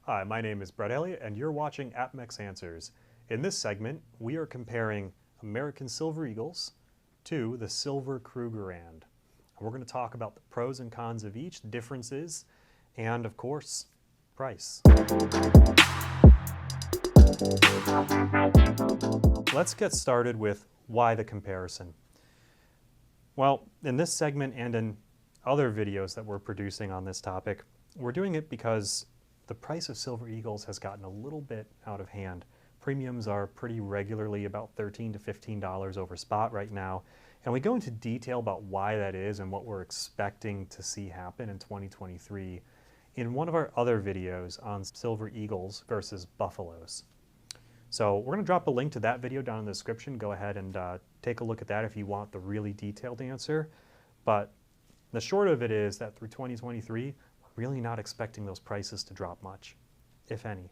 Hi, my name is Brett Elliott, and you're watching APMEX Answers. In this segment, we are comparing American Silver Eagles to the Silver Krugerrand. And we're going to talk about the pros and cons of each, differences, and of course, price. Let's get started with why the comparison. Well, in this segment and in other videos that we're producing on this topic, we're doing it because the price of Silver Eagles has gotten a little bit out of hand. Premiums are pretty regularly about $13 to $15 over spot right now, and we go into detail about why that is and what we're expecting to see happen in 2023 in one of our other videos on Silver Eagles versus Buffaloes. So we're going to drop a link to that video down in the description. Go ahead and take a look at that if you want the really detailed answer. But the short of it is that through 2023, we're really not expecting those prices to drop much, if any.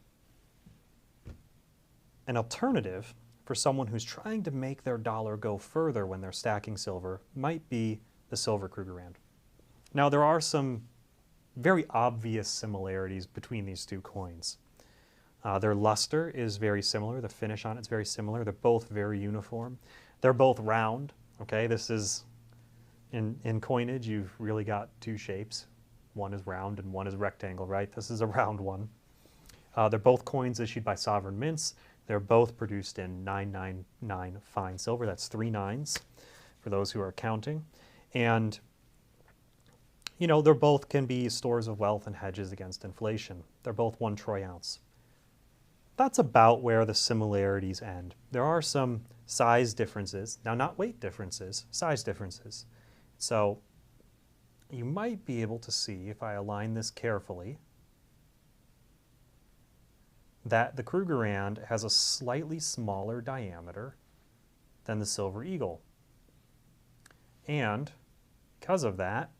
An alternative for someone who's trying to make their dollar go further when they're stacking silver might be the Silver Krugerrand. Now, there are some very obvious similarities between these two coins. Their luster is very similar. The finish on it's very similar. They're both very uniform. They're both round. Okay, this is, in coinage, you've really got two shapes. One is round and one is rectangle, right? This is a round one. They're both coins issued by sovereign mints. They're both produced in 999 fine silver. That's 3 nines for those who are counting. And, you know, they're both can be stores of wealth and hedges against inflation. They're both 1 troy ounce. That's about where the similarities end. There are some size differences. Now, not weight differences, size differences. So you might be able to see, if I align this carefully, that the Krugerrand has a slightly smaller diameter than the Silver Eagle. And because of that,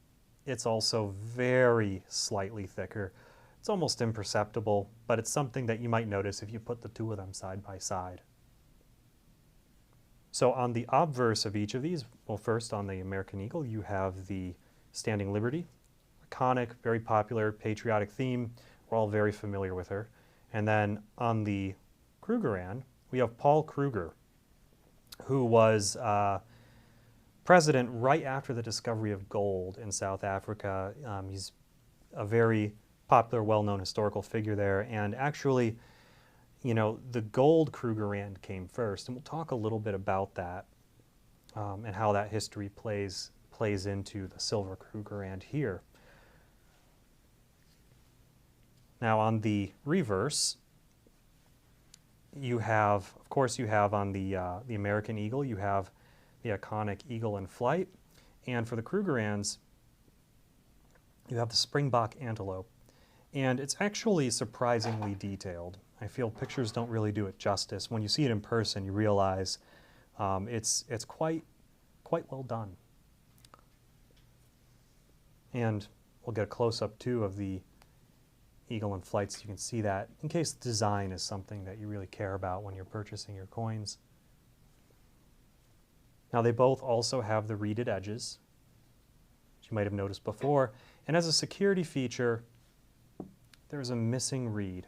it's also very slightly thicker. It's almost imperceptible, but it's something that you might notice if you put the two of them side by side. So on the obverse of each of these, well, first on the American Eagle, you have the Standing Liberty, iconic, very popular, patriotic theme. We're all very familiar with her. And then on the Krugerrand, we have Paul Kruger, who was president right after the discovery of gold in South Africa. He's a very popular, well-known historical figure there. And actually, you know, the gold Krugerrand came first. And we'll talk a little bit about that and how that history plays into the Silver Krugerrand here. Now on the reverse, you have, of course, you have on the American Eagle, you have the iconic eagle in flight. And for the Krugerrands, you have the springbok antelope. And it's actually surprisingly detailed. I feel pictures don't really do it justice. When you see it in person, you realize it's quite well done. And we'll get a close-up too of the eagle in flight so you can see that, in case design is something that you really care about when you're purchasing your coins. Now they both also have the reeded edges, which you might have noticed before. And as a security feature, there's a missing reed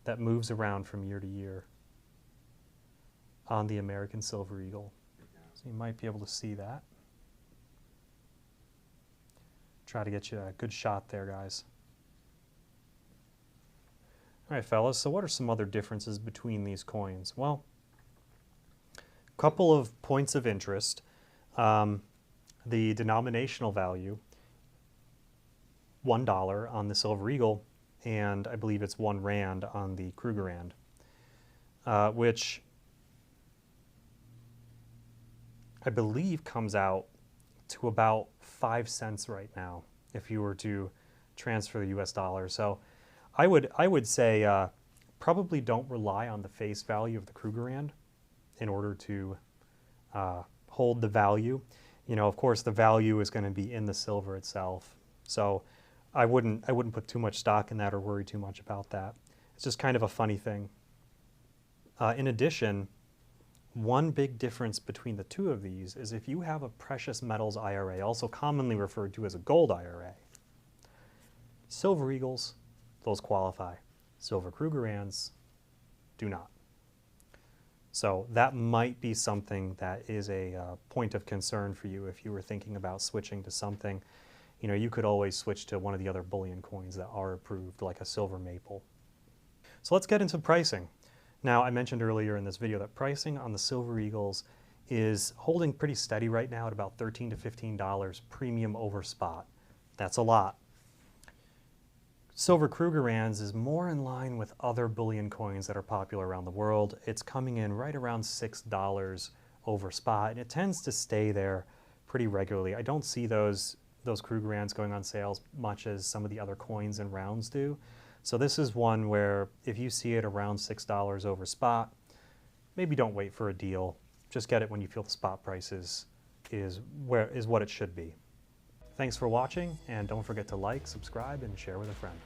that moves around from year to year on the American Silver Eagle. So you might be able to see that. Try to get you a good shot there, guys. All right, fellas, so what are some other differences between these coins? Well, a couple of points of interest. The denominational value, $1 on the Silver Eagle, and I believe it's 1 rand on the Krugerrand, which I believe comes out to about 5 cents right now if you were to transfer the US dollar. So I would say probably don't rely on the face value of the Krugerrand in order to hold the value. You know, of course, the value is going to be in the silver itself. So I wouldn't put too much stock in that or worry too much about that. It's just kind of a funny thing. In addition, one big difference between the two of these is if you have a precious metals IRA, also commonly referred to as a gold IRA, Silver Eagles, those qualify. Silver Krugerrands do not. So that might be something that is a point of concern for you if you were thinking about switching to something. You know, you could always switch to one of the other bullion coins that are approved, like a silver maple. So let's get into pricing. Now, I mentioned earlier in this video that pricing on the Silver Eagles is holding pretty steady right now at about $13 to $15 premium over spot. That's a lot. Silver Krugerrands is more in line with other bullion coins that are popular around the world. It's coming in right around $6 over spot, and it tends to stay there pretty regularly. I don't see those Krugerrands going on sale as much as some of the other coins and rounds do. So this is one where if you see it around $6 over spot, maybe don't wait for a deal. Just get it when you feel the spot price is what it should be. Thanks for watching, and don't forget to like, subscribe, and share with a friend.